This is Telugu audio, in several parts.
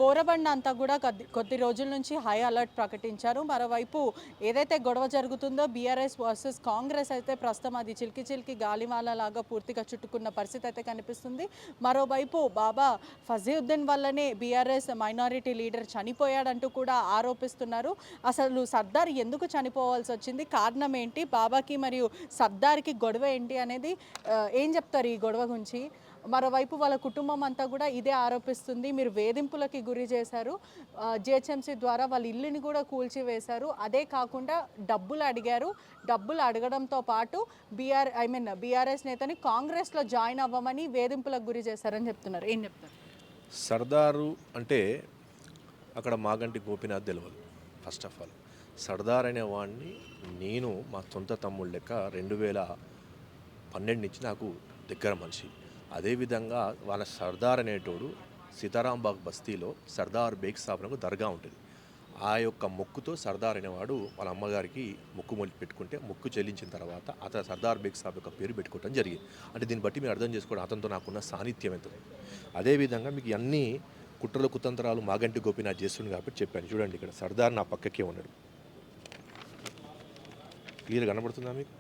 కోరబండ అంతా కూడా కొద్ది రోజుల నుంచి హై అలర్ట్ ప్రకటించారు. మరోవైపు ఏదైతే గొడవ జరుగుతుందో బీఆర్ఎస్ వర్సెస్ కాంగ్రెస్ అయితే ప్రస్తుతం అది చిలికి చిలికి గాలివానలాగా పూర్తిగా చుట్టుకున్న పరిస్థితి అయితే కనిపిస్తుంది. మరోవైపు బాబా ఫజీవుద్దీన్ వల్లనే బీఆర్ఎస్ మైనారిటీ లీడర్ చనిపోయాడంటూ కూడా ఆరోపిస్తున్నారు. అసలు సర్దార్ ఎందుకు చనిపోవాల్సి వచ్చింది, కారణం ఏంటి, బాబాకి మరియు సర్దార్కి గొడవ ఏంటి అనేది ఏం చెప్తారు ఈ గొడవ గురించి? మరోవైపు వాళ్ళ కుటుంబం అంతా కూడా ఇదే ఆరోపిస్తుంది. మీరు వేధింపులకి గురి చేశారు, జిహెచ్ఎంసీ ద్వారా వాళ్ళ ఇల్లుని కూడా కూల్చివేశారు, అదే కాకుండా డబ్బులు అడిగారు, డబ్బులు అడగడంతో పాటు బీఆర్ఎస్ నేతని కాంగ్రెస్లో జాయిన్ అవ్వమని వేధింపులకు గురి చేశారని చెప్తున్నారు. ఏం చెప్తారు? సర్దారు అంటే అక్కడ మాగంటి గోపీనాథ్ తెలియదు. ఫస్ట్ ఆఫ్ ఆల్ సర్దార్ అనే వాడిని నేను మా సొంత తమ్ముడు లెక్క 2012 నుంచి నాకు దగ్గర మనిషి. అదేవిధంగా వాళ్ళ సర్దార్ అనేటోడు సీతారాంబాగ్ బస్తీలో సర్దార్ బేగ్ సాబ్నకు దర్గా ఉంటుంది. ఆ యొక్క మొక్కుతో సర్దార్ అనేవాడు వాళ్ళ అమ్మగారికి మొక్కు పెట్టుకుంటే మొక్కు చెల్లించిన తర్వాత అతను సర్దార్ బేగ్ సాబ్ యొక్క పేరు పెట్టుకోవడం జరిగింది. అంటే దీన్ని బట్టి మీరు అర్థం చేసుకోవడం అతనితో నాకున్న సాన్నిధ్యం ఎంత. అదేవిధంగా మీకు అన్ని కుట్రలు కుతంత్రాలు మాగంటి గోపీనాథ్ చేస్తుంది కాబట్టి చెప్పాను. చూడండి, ఇక్కడ సర్దార్ నా పక్కకే ఉన్నాడు. క్లియర్ కనబడుతుందా మీకు?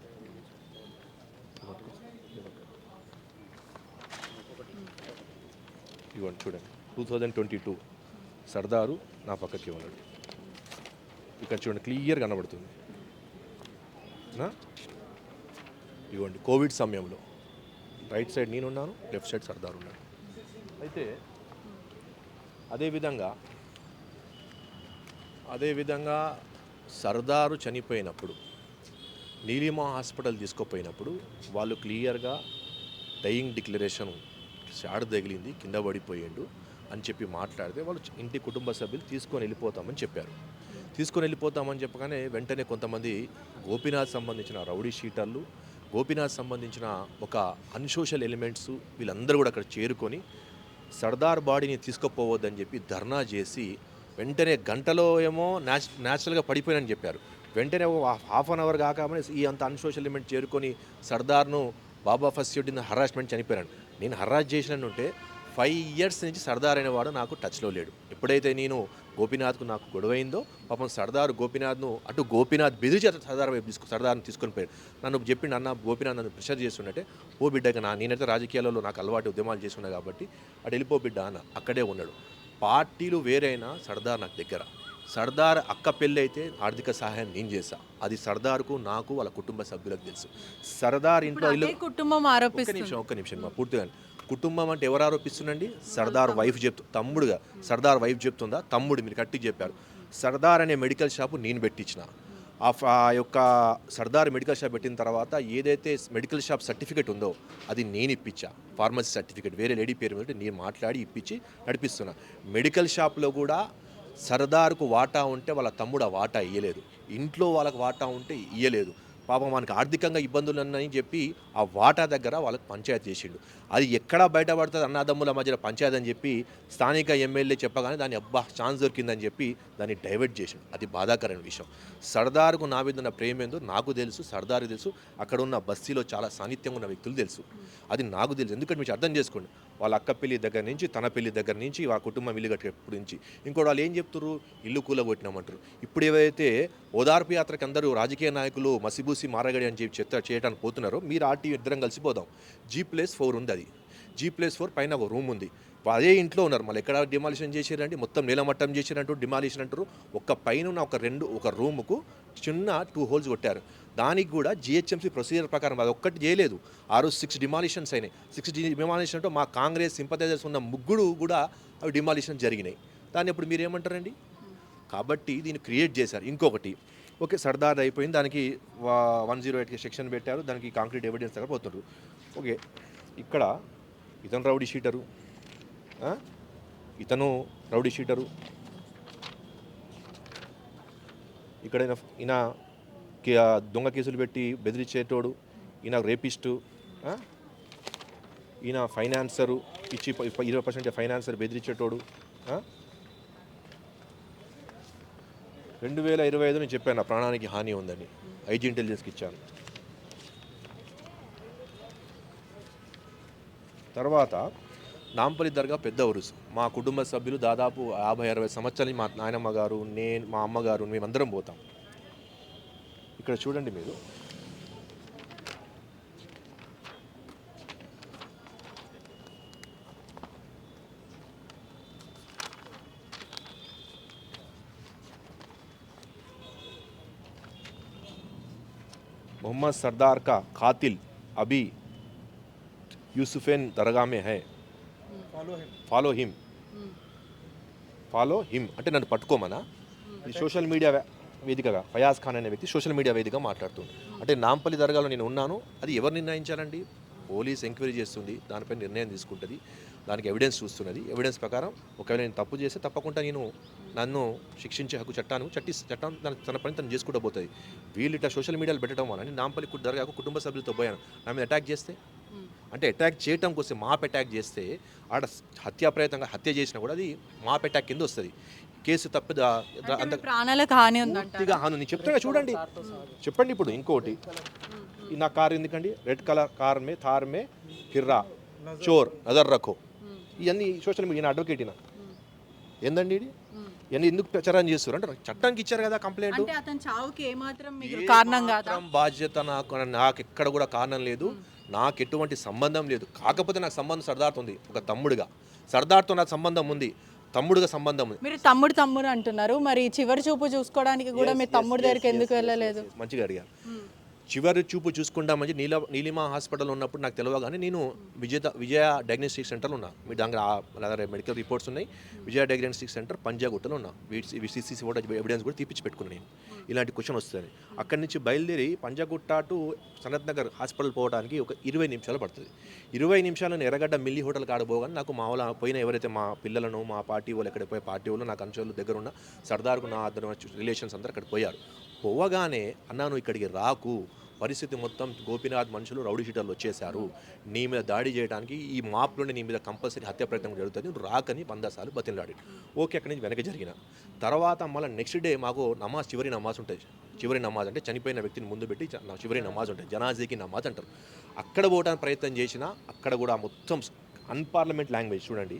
ఇవ్వండి, చూడండి, 2022 సర్దారు నా పక్కకి ఉన్నాడు. ఇక్కడ చూడండి, క్లియర్ కనబడుతుంది. ఇవ్వండి, కోవిడ్ సమయంలో రైట్ సైడ్ నేనున్నాను, లెఫ్ట్ సైడ్ సర్దార్ ఉన్నాడు. అయితే అదేవిధంగా సర్దారు చనిపోయినప్పుడు నీలిమా హాస్పిటల్ తీసుకుపోయినప్పుడు వాళ్ళు క్లియర్గా డయింగ్ డిక్లరేషన్, షాడ్ తగిలింది, కింద పడిపోయిండు అని చెప్పి మాట్లాడితే వాళ్ళు ఇంటి కుటుంబ సభ్యులు తీసుకొని వెళ్ళిపోతామని చెప్పారు. తీసుకొని వెళ్ళిపోతామని చెప్పగానే వెంటనే కొంతమంది గోపీనాథ్ సంబంధించిన రౌడీ షీటర్లు, గోపీనాథ్ సంబంధించిన ఒక అన్సోషల్ ఎలిమెంట్స్ వీళ్ళందరూ కూడా అక్కడ చేరుకొని సర్దార్ బాడీని తీసుకుపోవద్దని చెప్పి ధర్నా చేసి వెంటనే గంటలో ఏమో న్యాచురల్గా పడిపోయినని చెప్పారు. వెంటనే హాఫ్ అన్ అవర్ కాకముందే ఈ అంత అన్సోషల్ ఎలిమెంట్ చేరుకొని సర్దార్ను బాబా ఫజీవుద్దీన్ హరాస్మెంట్ చనిపోయాను. నేను హరాస్ చేసినట్టుంటే 5 years నుంచి సర్దార్ అనేవాడు నాకు టచ్లో లేడు. ఎప్పుడైతే నేను గోపీనాథ్కు నాకు గొడవైందో పాపం సర్దార్ గోపీనాథ్ను అటు గోపీనాథ్ బెదిరించి సర్దార్ని తీసుకొని పోయాడు. నన్ను చెప్పిండు, అన్న గోపీనాథ్ నన్ను ప్రెషర్ చేస్తున్నట్టే, ఓ బిడ్డగా నేనైతే రాజకీయాలలో నాకు అలవాటు ఉద్యమాలు చేస్తున్నా కాబట్టి అటు వెళ్ళిపో బిడ్డ అన్న. అక్కడే ఉన్నాడు. పార్టీలు వేరైనా సర్దార్ నాకు దగ్గర. సర్దార్ అక్క పెళ్ళి అయితే ఆర్థిక సహాయం నేను చేశా. అది సర్దార్కు, నాకు, వాళ్ళ కుటుంబ సభ్యులకు తెలుసు. సర్దార్ ఇంట్లో కుటుంబం ఒక్క నిమిషం పూర్తిగా. కుటుంబం అంటే ఎవరు ఆరోపిస్తుందండి? సర్దార్ వైఫ్ తమ్ముడుగా సర్దార్ వైఫ్ చెప్తుందా? తమ్ముడు మీరు కట్టి చెప్పారు. సర్దార్ అనే మెడికల్ షాపు నేను పెట్టించిన. ఆ యొక్క సర్దార్ మెడికల్ షాప్ పెట్టిన తర్వాత ఏదైతే మెడికల్ షాప్ సర్టిఫికేట్ ఉందో అది నేను ఇప్పించా. ఫార్మసీ సర్టిఫికేట్ వేరే లేడీ పేరు మీద నేను మాట్లాడి ఇప్పించి నడిపిస్తున్నా. మెడికల్ షాప్లో కూడా సర్దార్కు వాటా ఉంటే వాళ్ళ తమ్ముడు ఆ వాటా ఇయ్యలేదు, ఇంట్లో వాళ్ళకి వాటా ఉంటే ఇయ్యలేదు. పాపం మనకు ఆర్థికంగా ఇబ్బందులు ఉన్నాయని చెప్పి ఆ వాటా దగ్గర వాళ్ళకి పంచాయతీ చేసిండు. అది ఎక్కడా బయటపడుతుంది అన్నదమ్ముల మధ్యలో పంచాయతీ అని చెప్పి స్థానిక ఎమ్మెల్యే చెప్పగానే దాన్ని ఛాన్స్ దొరికిందని చెప్పి దాన్ని డైవర్ట్ చేసిండు. అది బాధాకరమైన విషయం. సర్దార్కు నా మీద ఉన్న ప్రేమ ఏందో నాకు తెలుసు, సర్దార్కి తెలుసు, అక్కడ ఉన్న బస్తీలో చాలా సాన్నిధ్యంగా ఉన్న వ్యక్తులు తెలుసు. అది నాకు తెలుసు. ఎందుకంటే మీరు అర్థం చేసుకోండి, వాళ్ళ అక్క పెళ్లి దగ్గర నుంచి, తన పెళ్లి దగ్గర నుంచి, ఆ కుటుంబం ఇల్లు కట్టేప్పటి నుంచి. ఇంకోటి వాళ్ళు ఏం చెప్తారు, ఇల్లు కూలగొట్టినామంటారు. ఇప్పుడు ఏవైతే ఓదార్పు యాత్రకి అందరూ రాజకీయ నాయకులు మసిబూసి మారగడి అని చెప్పి చేయడానికి పోతున్నారో, మీరు ఆర్టీ ఇద్దరం కలిసిపోదాం. G+4 ఉంది. అది G+4 పైన ఒక రూమ్ ఉంది. అదే ఇంట్లో ఉన్నారు. మళ్ళీ ఎక్కడ డిమాలిషన్ చేసారండి, మొత్తం నీలమట్టం చేసినట్టు డిమాలిషన్ అంటారు. ఒక పైన ఒక రూముకు చిన్న 2 holes కొట్టారు. దానికి కూడా జిహెచ్ఎంసీ ప్రొసీజర్ ప్రకారం అది ఒక్కటి చేయలేదు. ఆ రోజు 6 డిమాలిషన్స్ అయినాయి. 6 డిమాలిషన్ అంటే మా కాంగ్రెస్ సింపథైజర్స్ ఉన్న ముగ్గురు కూడా అవి డిమాలిషన్ జరిగినాయి. దాన్ని ఇప్పుడు మీరు ఏమంటారండి? కాబట్టి దీన్ని క్రియేట్ చేశారు. ఇంకొకటి, ఓకే సర్దార్ అయిపోయింది, దానికి 108 సెక్షన్ పెట్టారు, దానికి కాంక్రీట్ ఎవిడెన్స్ దగ్గర పోతున్నారు. ఓకే, ఇక్కడ ఇతను రౌడీ షీటరు, ఇక్కడ ఈయన దొంగ కేసులు పెట్టి బెదిరించేటోడు, ఈయన రేపిస్టు, ఈయన ఫైనాన్సరు, ఇచ్చి 20% ఫైనాన్సర్ బెదిరించేటోడు. 2025 నేను చెప్పాను నా ప్రాణానికి హాని ఉందని, ఐజీ ఇంటెలిజెన్స్కి ఇచ్చాను. తర్వాత నాంపల్లి దర్గా పెద్ద ఉరుసు. మా కుటుంబ సభ్యులు దాదాపు 50-60 సంవత్సరాలు మా నాయనమ్మ గారు, నేను, మా అమ్మగారు, మేమందరం పోతాం. ఇక్కడ చూడండి మీరు. मोहम्मद सरदार का कातिल अभी यूसुफेन दरगाह में है, ఫాలో హిమ్ అంటే నన్ను పట్టుకోమనా. ఇది సోషల్ మీడియా వేదికగా ఫయాజ్ ఖాన్ అనే వ్యక్తి సోషల్ మీడియా వేదికగా మాట్లాడుతుంది. అంటే నాంపల్లి దర్గాలో నేను ఉన్నాను, అది ఎవరు నిర్ణయించాలండి? పోలీస్ ఎంక్వైరీ చేస్తుంది, దానిపై నిర్ణయం తీసుకుంటుంది, దానికి ఎవిడెన్స్ చూస్తున్నది. ఎవిడెన్స్ ప్రకారం ఒకవేళ నేను తప్పు చేస్తే తప్పకుండా నన్ను శిక్షించే హక్కు చట్టం తన పని తను చేసుకుంటూ పోతుంది. వీళ్ళు ఇట్లా సోషల్ మీడియాలో పెట్టడం వల్ల నాంపల్లి దర్గాకు కుటుంబ సభ్యులతో పోయాను, నా మీద అటాక్ చేస్తే, అంటే అటాక్ చేయటం కోసం మాప్ అటాక్ చేస్తే ఆడ హత్యాప్రయత్నంగా హత్య చేసినా కూడా అది మాప్ అటాక్ కింద వస్తుంది. కేసు తప్పిద అంత ప్రాణాలకు హాని పూర్తిగా హాని. నేను చెప్తాగా చూడండి, చెప్పండి. ఇప్పుడు ఇంకోటి, నా కార్ ఎందుకండి, రెడ్ కలర్ కార్ మే థార్ మే కిర్రా చోర్ నజర్ రఖో, ఇవన్నీ సోషల్ మీడియా అడ్వకేట్ అయినా ఏందండి ఇది? ఇవన్నీ ఎందుకు ప్రచారం చేస్తారు అంటే చట్టానికి ఇచ్చారు కదా కంప్లైంట్. అంటే అతని చావుకి ఏమాత్రం మీరు కారణం కాదా? బాధ్యత నాకు ఎక్కడ కూడా కారణం లేదు, నాకు ఎటువంటి సంబంధం లేదు. కాకపోతే నాకు సంబంధం సర్దార్తో ఉంది, ఒక తమ్ముడుగా సర్దార్తో నాకు సంబంధం ఉంది, తమ్ముడుగా సంబంధం ఉంది. మీరు తమ్ముడు అంటున్నారు, మరి చివరి చూపు చూసుకోవడానికి కూడా మీ తమ్ముడు దగ్గరికి ఎందుకు వెళ్ళలేదు? మంచిగా అడిగారు. చివరి చూపు చూసుకుంటామని నీలిమా హాస్పిటల్ ఉన్నప్పుడు నాకు తెలియగానే నేను విజయ డయాగ్నోస్టిక్ సెంటర్లో ఉన్నా. మీ దగ్గర మెడికల్ రిపోర్ట్స్ ఉన్నాయి. విజయ డయాగ్నోస్టిక్ సెంటర్ పంజాగుట్టలో ఉన్నా. సిసిసి కూడా ఎవిడెన్స్ కూడా తీపిచ్చి పెట్టుకున్నాను నేను. ఇలాంటి క్వశ్చన్ వస్తుంది. అక్కడి నుంచి బయలుదేరి పంజాగుట్ట టు సనత్ నగర్ హాస్పిటల్ పోవడానికి ఒక 20 నిమిషాలు పడుతుంది. 20 నిమిషాలను ఎర్రగడ్డ మిల్లీ హోటల్ కాడబోగానే నాకు మా వాళ్ళ పోయిన ఎవరైతే మా పిల్లలను, మా పార్టీ వాళ్ళు, ఎక్కడ పోయే పార్టీ వాళ్ళు, నాకు అంచెలు దగ్గర ఉన్న సర్దార్కు నా రిలేషన్స్ అందరూ అక్కడ పోయారు. పోవగానే అన్నాను ఇక్కడికి రాకు, పరిస్థితి మొత్తం గోపీనాథ్ మనుషులు రౌడీ షీటర్లు వచ్చేసారు, నీ మీద దాడి చేయడానికి ఈ మాప్లోనే నీ మీద కంపల్సరీ హత్య ప్రయత్నం జరుగుతుంది, రాకని 100 సార్లు బతిలాడి. ఓకే, అక్కడి నుంచి వెనక జరిగిన తర్వాత మళ్ళీ నెక్స్ట్ డే మాకు చివరి నమాజ్ ఉంటుంది. చివరి నమాజ్ అంటే చనిపోయిన వ్యక్తిని ముందు పెట్టి చివరి నమాజ్ ఉంటుంది, జనాజీకి నమాజ్ అంటారు. అక్కడ పోవడానికి ప్రయత్నం చేసినా అక్కడ కూడా మొత్తం అన్పార్లమెంట్ లాంగ్వేజ్ చూడండి,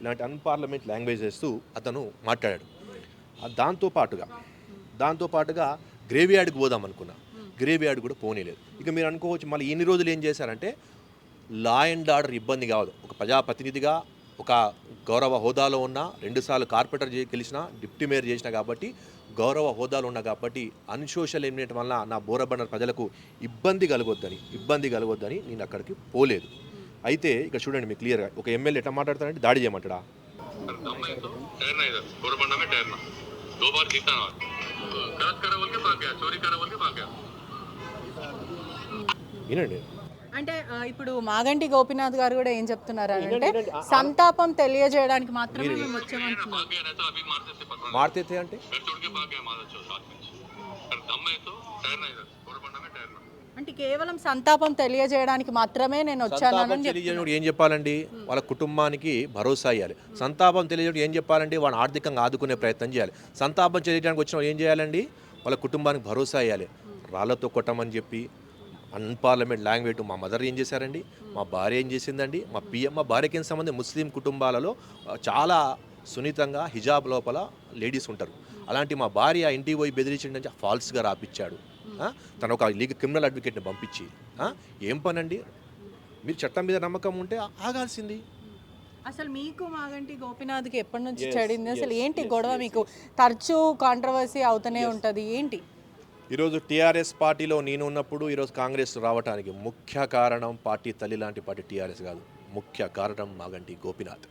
ఇలాంటి అన్పార్లమెంట్ లాంగ్వేజ్ వేస్తూ అతను మాట్లాడాడు. దాంతోపాటుగా గ్రేవ్ యార్డ్కి పోదాం అనుకున్నా, గ్రేవ్ యార్డ్ కూడా పోనీలేదు. ఇక మీరు అనుకోవచ్చు మళ్ళీ ఇన్ని రోజులు ఏం చేశారంటే లా అండ్ ఆర్డర్ ఇబ్బంది కావద్దు. ఒక ప్రజాప్రతినిధిగా ఒక గౌరవ హోదాలో ఉన్న, 2 సార్లు కార్పొరేటర్ గెలిచిన, డిప్యూటీ మేయర్ చేసిన కాబట్టి గౌరవ హోదాలో ఉన్నా కాబట్టి అన్సోషల్ ఎలిమినేట్ వల్ల నా బోరబండర్ ప్రజలకు ఇబ్బంది కలగొద్దని నేను అక్కడికి పోలేదు. అయితే ఇక చూడండి మీకు క్లియర్గా, ఒక ఎమ్మెల్యే ఎట్లా మాట్లాడతాడంటే దాడి చేయమంటాడా? వినండి. అంటే ఇప్పుడు మాగంటి గోపీనాథ్ గారు కూడా ఏం చెప్తున్నారు అంటే సంతాపం తెలియజేయడానికి మాత్రమే మేము వచ్చామంటున్నాం. మారుతే అంటే అంటే కేవలం సంతాపం తెలియజేయడానికి మాత్రమే నేను వచ్చాను. ఏం చెప్పాలండి? వాళ్ళ కుటుంబానికి భరోసా ఇవ్వాలి. సంతాపం తెలియజేయడం ఏం చెప్పాలండి? వాళ్ళని ఆర్థికంగా ఆదుకునే ప్రయత్నం చేయాలి. సంతాపం తెలియజేయడానికి వచ్చిన ఏం చేయాలండి? వాళ్ళ కుటుంబానికి భరోసా ఇవ్వాలి. రాళ్లతో కొట్టమని చెప్పి అన్పార్లమెంట్ లాంగ్వేజ్. మా మదర్ ఏం చేశారండి, మా భార్య ఏం చేసిందండి, మా భార్యకి ఏం సంబంధం? ముస్లిం కుటుంబాలలో చాలా సున్నితంగా హిజాబ్ లోపల లేడీస్ ఉంటారు. అలాంటి మా భార్య ఇంటికి పోయి బెదిరించండి, ఫాల్స్గా రాపిచ్చాడు. తను ఒక క్రిమినల్ అడ్వకేట్ని పంపించి ఏం పని అండి? మీరు చట్టం మీద నమ్మకం ఉంటే ఆగాల్సింది. అసలు మీకు మాగంటి గోపీనాథ్కి ఎప్పటి నుంచి చెడింది? అసలు ఏంటి గొడవ? మీకు తరచూ కాంట్రవర్సీ అవుతూనే ఉంటుంది, ఏంటి? ఈరోజు టీఆర్ఎస్ పార్టీలో నేను ఉన్నప్పుడు ఈరోజు కాంగ్రెస్ రావడానికి ముఖ్య కారణం పార్టీ తల్లి లాంటి పార్టీ టీఆర్ఎస్ కాదు, ముఖ్య కారణం మాగంటి గోపీనాథ్.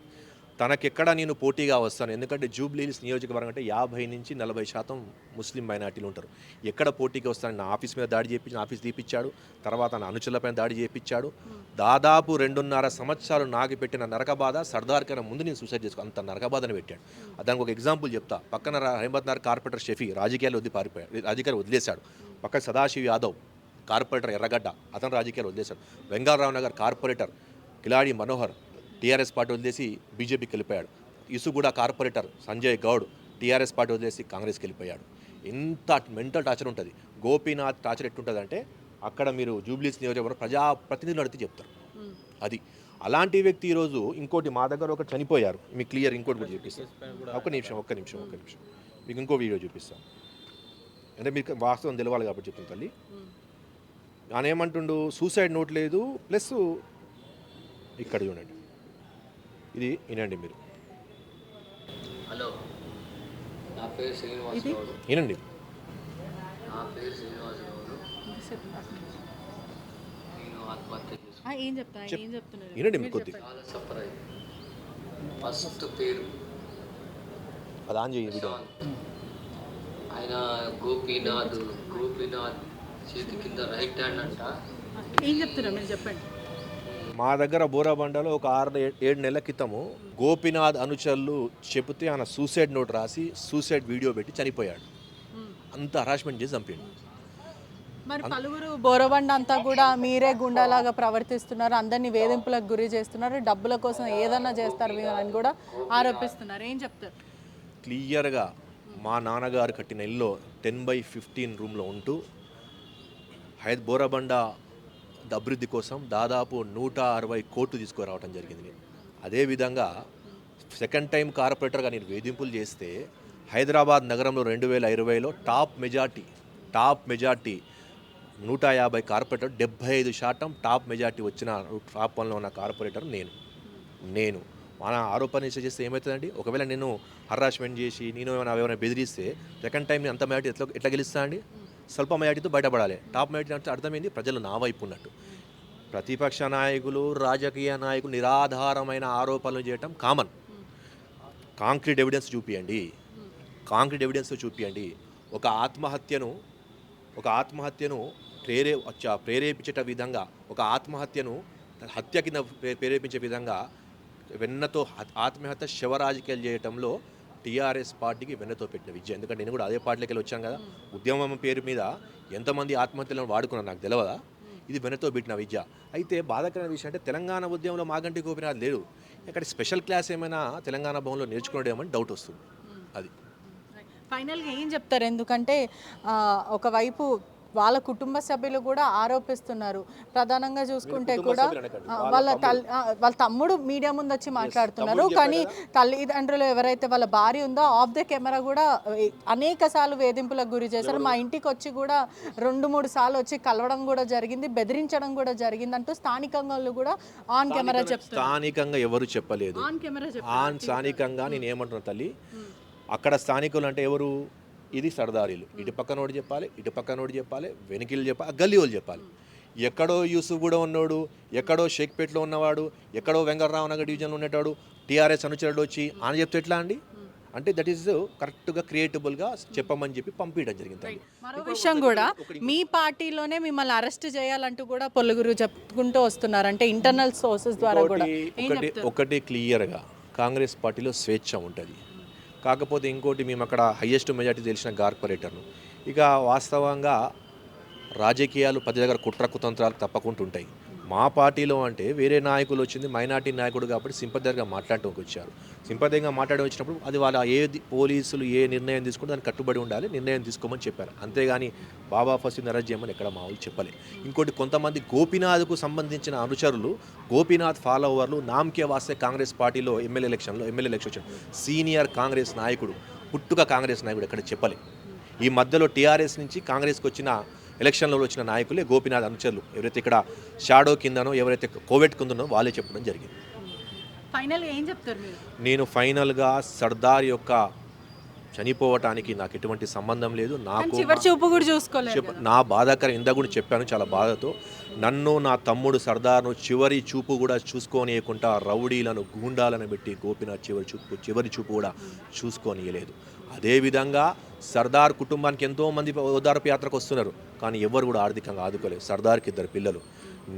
తనకెక్కడ నేను పోటీగా వస్తాను, ఎందుకంటే జూబ్లీహిల్స్ నియోజకవర్గం అంటే 50 నుంచి 40% ముస్లిం మైనార్టీలు ఉంటారు. ఎక్కడ పోటీగా వస్తాను? నా ఆఫీస్ మీద దాడి చేయించి ఆఫీస్ తీపిచ్చాడు, తర్వాత నా అనుచరులపైన దాడి చేయించాడు. దాదాపు 2.5 సంవత్సరాలు నాకు పెట్టిన నరకబాధ సర్దార్ కన్నా ముందు నేను సూసైడ్ చేసుకో అంత నరకబాధను పెట్టాడు. దానికి ఒక ఎగ్జాంపుల్ చెప్తా. పక్కన అహ్మద్ నగర్ కార్పొరేటర్ షఫీ రాజకీయాలు వదిలేశాడు. పక్కన సదాశివ్ యాదవ్ కార్పొరేటర్ ఎర్రగడ్డ, అతను రాజకీయాలు వదిలేశాడు. వెంగళరావు నగర్ కార్పొరేటర్ కిలాడి మనోహర్ టీఆర్ఎస్ పార్టీ వదిలేసి బీజేపీకి వెళ్ళిపోయాడు. Isuguda corporator Sanjay Goud TRS party వదిలేసి కాంగ్రెస్కి వెళ్ళిపోయాడు. ఎంత మెంటల్ టార్చర్ ఉంటుంది. గోపీనాథ్ టార్చర్ ఎట్టుంటుంది అంటే అక్కడ మీరు జూబ్లీస్ నియోజకవర్గం ప్రజాప్రతినిధులు అడిగితే చెప్తారు. అది అలాంటి వ్యక్తి ఈరోజు ఇంకోటి మా దగ్గర ఒకటి చనిపోయారు, మీకు క్లియర్ ఇంకోటి కూడా చూపిస్తాను. ఒక్క నిమిషం మీకు ఇంకో వీడియో చూపిస్తాను. అంటే మీకు వాస్తవం తెలవాలి కాబట్టి చెప్తాను తల్లి. ఆయన ఏమంటుండు, సూసైడ్ నోట్ లేదు, ప్లస్ ఇక్కడ చూడండి, ఇది వినండి మీరు. హలో, నా పేరు శ్రీనివాస్ గౌడ్. వినండి. నా పేరు శ్రీనివాస్ గౌడ్. నేను ఆత్మహత్య చేసుకున్నాను. ఏం చెప్తున్నారు వినండి మీరు కొద్దిగా. చాలా సఫర్ అయ్యి. ఫస్ట్ పేరు అది ఆన్ చేయండి వీడియో. ఆయన గోపీనాథ్ చేతి కింద రైట్ హ్యాండ్ అంట. ఏం చెప్తున్నారు మీరు చెప్పండి. మా దగ్గర బోరాబండలో ఒక 6-7 నెలల క్రితము గోపీనాథ్ అనుచరులు చెబితే ఆయన సూసైడ్ నోట్ రాసి సూసైడ్ వీడియో పెట్టి చనిపోయాడు. అంత హరాస్మెంట్ చేసి చంపిండు. మరి పలువురు బోరబండ అంతా కూడా మీరే గుండాలాగా ప్రవర్తిస్తున్నారు, అందరినీ వేధింపులకు గురి చేస్తున్నారు, డబ్బుల కోసం ఏదన్నా చేస్తారు మీరు అని కూడా ఆరోపిస్తున్నారు. ఏం చెప్తారు? క్లియర్గా మా నాన్నగారు కట్టిన ఇల్లు 10/15 రూమ్లో ఉంటూ బోరబండ అభివృద్ధి కోసం దాదాపు 160 కోట్లు తీసుకురావడం జరిగింది. అదేవిధంగా సెకండ్ టైం కార్పొరేటర్గా నేను వేధింపులు చేస్తే హైదరాబాద్ నగరంలో 2020లో top majority 150 corporator 75% top majority వచ్చిన టాప్ 1లో ఉన్న కార్పొరేటర్ నేను మన ఆరోపణ చేస్తే ఏమవుతుందండి? ఒకవేళ నేను హరాస్మెంట్ చేసి నేను ఏమైనా బెదిరిస్తే సెకండ్ టైం అంత మెజార్టీ ఎట్లా గెలుస్తా అండి? స్వల్ప మెజార్టీతో బయటపడాలి. టాప్ మెజార్టీ అంటే అర్థమైంది ప్రజలు నా వైపు ఉన్నట్టు. ప్రతిపక్ష నాయకులు, రాజకీయ నాయకులు నిరాధారమైన ఆరోపణలు చేయటం కామన్. కాంక్రీట్ ఎవిడెన్స్ చూపియండి. ఒక ఆత్మహత్యను ప్రేరేపించే విధంగా, ఒక ఆత్మహత్యను హత్య కింద ప్రేరేపించే విధంగా వెన్నతో ఆత్మహత్య శివరాజకీయాలు చేయటంలో టీఆర్ఎస్ పార్టీకి వెన్నతో పెట్టిన విద్య. ఎందుకంటే నేను కూడా అదే పార్టీలోకి వెళ్ళి వచ్చాను కదా. ఉద్యమం పేరు మీద ఎంతమంది ఆత్మహత్యలను వాడుకున్నాను నాకు తెలియదా? ఇది వెన్నతో పెట్టిన విద్య. అయితే బాధాకరమైన విషయం అంటే తెలంగాణ ఉద్యమంలో మాగంటి గోపీనాథ్ లేడు. ఇక్కడ స్పెషల్ క్లాస్ ఏమైనా తెలంగాణ భవన్లో నేర్చుకున్నాడేమని డౌట్ వస్తుంది. అది ఫైనల్గా ఏం చెప్తారు? ఎందుకంటే ఒకవైపు వాళ్ళ కుటుంబ సభ్యులు కూడా ఆరోపిస్తున్నారు. ప్రధానంగా చూసుకుంటే కూడా వాళ్ళ తమ్ముడు మీడియా ముందు వచ్చి మాట్లాడుతున్నారు. కానీ తల్లిదండ్రులు ఎవరైతే వాళ్ళ భార్య ఉందో ఆఫ్ ద కెమెరా కూడా అనేక సార్లు వేధింపులకు గురి చేశారు. మా ఇంటికి వచ్చి కూడా 2-3 సార్లు వచ్చి కలవడం కూడా జరిగింది, బెదిరించడం కూడా జరిగింది అంటూ స్థానికంగా కూడా ఆన్ కెమెరా చెప్తారు. స్థానికంగా ఎవరు చెప్పలేదు. స్థానికంగా నేను ఏమంటున్నా తల్లి, అక్కడ స్థానికులు అంటే ఎవరు? ఇది సర్దారీలు. ఇటు పక్కనోడు చెప్పాలి, వెనుకలు చెప్పాలి, గల్లీ వాళ్ళు చెప్పాలి. ఎక్కడో యూసుఫ్ కూడా ఉన్నాడు, ఎక్కడో షేక్పేట్లో ఉన్నవాడు, ఎక్కడో వెంకటరావు నగర్ డివిజన్లో ఉండేటాడు టీఆర్ఎస్ అనుచరుడు వచ్చి ఆయన చెప్తే ఎట్లా అండి? అంటే దట్ ఈస్ కరెక్ట్గా క్రియేటబుల్గా చెప్పమని చెప్పి పంపించడం జరిగింది. మరో విషయం కూడా, మీ పార్టీలోనే మిమ్మల్ని అరెస్ట్ చేయాలంటూ కూడా పొలుగురు చెప్పుకుంటూ వస్తున్నారు. అంటే ఇంటర్నల్ సోర్సెస్ ద్వారా కూడా. ఒకటి క్లియర్గా కాంగ్రెస్ పార్టీలో స్వేచ్ఛ ఉంటుంది. కాకపోతే ఇంకోటి, మేము అక్కడ హయ్యెస్ట్ మెజార్టీ తెలిసిన కార్పొరేటర్ను. ఇక వాస్తవంగా రాజకీయాలు ప్రతి దగ్గర కుట్ర కుతంత్రాలు తప్పకుండా ఉంటాయి. మా పార్టీలో అంటే వేరే నాయకులు వచ్చింది, మైనార్టీ నాయకుడు కాబట్టి సింపథైజర్గా మాట్లాడటానికి వచ్చారు. సింపథైజర్గా మాట్లాడి వచ్చినప్పుడు అది వాళ్ళ పోలీసులు ఏ నిర్ణయం తీసుకుంటే దానికి కట్టుబడి ఉండాలి, నిర్ణయం తీసుకోమని చెప్పారు. అంతేగాని బాబా ఫసీద్ని అరెస్ట్ చేయమని ఎక్కడ మా వాళ్ళు చెప్పలే. ఇంకోటి, కొంతమంది గోపీనాథ్కు సంబంధించిన అనుచరులు, గోపీనాథ్ ఫాలోవర్లు నామకే వాస్తే కాంగ్రెస్ పార్టీలో ఎమ్మెల్యే ఎలక్షన్ వచ్చాడు. సీనియర్ కాంగ్రెస్ నాయకుడు, పుట్టుక కాంగ్రెస్ నాయకుడు ఎక్కడ చెప్పలే. ఈ మధ్యలో టీఆర్ఎస్ నుంచి కాంగ్రెస్కి వచ్చిన ఎలక్షన్లో వచ్చిన నాయకులే గోపీనాథ్ అనుచరులు. ఎవరైతే ఇక్కడ షాడో కిందనో, ఎవరైతే కోవిడ్ కిందనో వాళ్ళే చెప్పడం జరిగింది. ఫైనల్గా ఏం చెప్తారు మీరు? నేను ఫైనల్గా సర్దార్ యొక్క చనిపోవటానికి నాకు ఎటువంటి సంబంధం లేదు. నాకు నా బాధాకరం ఇందా కూడా చెప్పాను చాలా బాధతో. నన్ను, నా తమ్ముడు సర్దార్ను చివరి చూపు కూడా చూసుకోనియకుండా రౌడీలను, గూండాలను పెట్టి గోపీనాథ్ చివరి చూపు కూడా చూసుకోనియలేదు. అదేవిధంగా సర్దార్ కుటుంబానికి ఎంతోమంది ఓదార్పు యాత్రకు వస్తున్నారు, కానీ ఎవరు కూడా ఆర్థికంగా ఆదుకోలేదు. సర్దార్కి 2 పిల్లలు.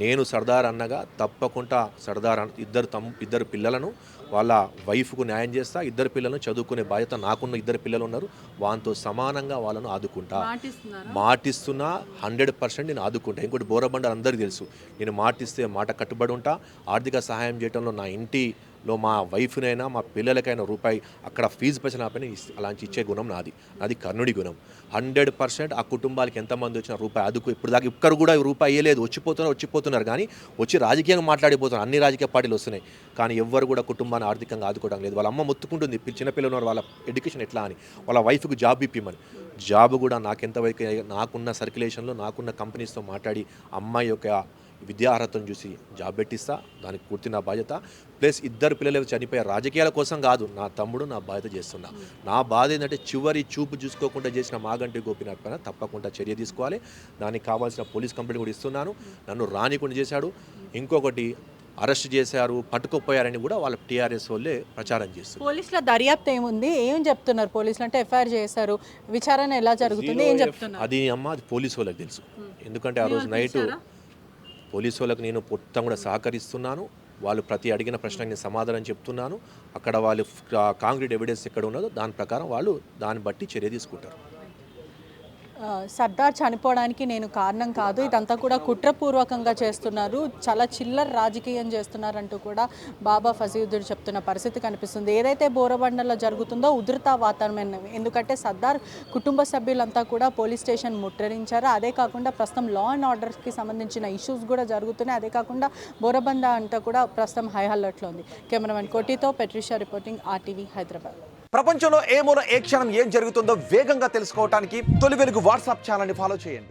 నేను సర్దార్ అన్నగా తప్పకుండా సర్దార్ ఇద్దరు పిల్లలను, వాళ్ళ వైఫ్కు న్యాయం చేస్తా. 2 పిల్లలను చదువుకునే బాధ్యత నాకున్న 2 పిల్లలు ఉన్నారు, వాళ్ళతో సమానంగా వాళ్ళను ఆదుకుంటా. మాటిస్తున్నా 100% నేను ఆదుకుంటా. ఇంకోటి, బోరబండ అందరికీ తెలుసు, నేను మాటిస్తే మాట కట్టుబడి ఉంటా. ఆర్థిక సహాయం చేయడంలో నా ఇంటి లో మా వైఫ్నైనా మా పిల్లలకైనా రూపాయి అక్కడ ఫీజు పైన అలాంటి ఇచ్చే గుణం నాది కర్ణుడి గుణం. 100% ఆ కుటుంబాలకి ఎంతమంది వచ్చిన రూపాయి అదుకు ఇప్పుడు దాకా ఒక్కరు కూడా రూపాయి ఇవ్వలేదు. వచ్చిపోతున్నారు కానీ వచ్చి రాజకీయంగా మాట్లాడిపోతున్నారు. అన్ని రాజకీయ పార్టీలు వస్తున్నాయి కానీ ఎవ్వరు కూడా కుటుంబాన్ని ఆర్థికంగా ఆదుకోవడం లేదు. వాళ్ళ అమ్మ మొత్తుకుంటుంది చిన్నపిల్లలు ఉన్నారు, వాళ్ళ ఎడ్యుకేషన్ ఎట్లా అని, వాళ్ళ వైఫ్కి జాబ్ ఇప్పిమని. జాబ్ కూడా నాకెంతవరకు నాకున్న సర్క్యులేషన్లో నాకున్న కంపెనీస్తో మాట్లాడి అమ్మాయి యొక్క విద్యార్హతను చూసి జాబ్ పెట్టిస్తా. దానికి పూర్తి నా బాధ్యత. ప్లస్ ఇద్దరు పిల్లలు చనిపోయే రాజకీయాల కోసం కాదు, నా తమ్ముడు నా బాధ్యత చేస్తున్నా. నా బాధ ఏంటంటే చివరి చూపు చూసుకోకుండా చేసిన మాగంటి గోపీనాథ్ పైన తప్పకుండా చర్య తీసుకోవాలి. దానికి కావాల్సిన పోలీస్ కంప్లైంట్ కూడా ఇస్తున్నాను. నన్ను రానికుండా చేశాడు. ఇంకొకటి అరెస్ట్ చేశారు, పట్టుకుపోయారని కూడా వాళ్ళ టీఆర్ఎస్ వాళ్ళే ప్రచారం చేస్తారు. పోలీసుల దర్యాప్తు ఏముంది, ఏం చెప్తున్నారు పోలీసులు? అంటే ఎఫ్ఐఆర్ చేశారు, విచారణ ఎలా జరుగుతుంది, ఏం చెప్తున్నారు? అది పోలీసు వాళ్ళకి తెలుసు. ఎందుకంటే ఆ రోజు నైట్ పోలీసు వాళ్ళకి నేను మొత్తం కూడా సహకరిస్తున్నాను. వాళ్ళు ప్రతి అడిగిన ప్రశ్నకి నేను సమాధానం చెప్తున్నాను. అక్కడ వాళ్ళు కాంక్రీట్ ఎవిడెన్స్ ఎక్కడ ఉన్నదో దాని ప్రకారం వాళ్ళు దాన్ని బట్టి చర్య తీసుకుంటారు. సర్దార్ చనిపోవడానికి నేను కారణం కాదు, ఇదంతా కూడా కుట్రపూర్వకంగా చేస్తున్నారు, చాలా చిల్లర రాజకీయం చేస్తున్నారంటూ కూడా బాబా ఫజీయుద్దీన్ చెప్తున్న పరిస్థితి కనిపిస్తుంది. ఏదైతే బోరబండలో జరుగుతుందో ఉధృత వాతావరణం, ఎందుకంటే సర్దార్ కుటుంబ సభ్యులంతా కూడా పోలీస్ స్టేషన్ ముట్టడించారు. అదే కాకుండా ప్రస్తుతం లా అండ్ ఆర్డర్కి సంబంధించిన ఇష్యూస్ కూడా జరుగుతున్నాయి. అదే కాకుండా బోరబండ అంతా కూడా ప్రస్తుతం హై అలర్ట్లో ఉంది. Cameraman కోటితో పెట్రిషా reporting, RTV Hyderabad. ప్రపంచంలో ఏ మూల ఏ క్షణం ఏం జరుగుతుందో వేగంగా తెలుసుకోవడానికి తొలి వెలుగు వాట్సాప్ ఛానల్ని ఫాలో చేయండి.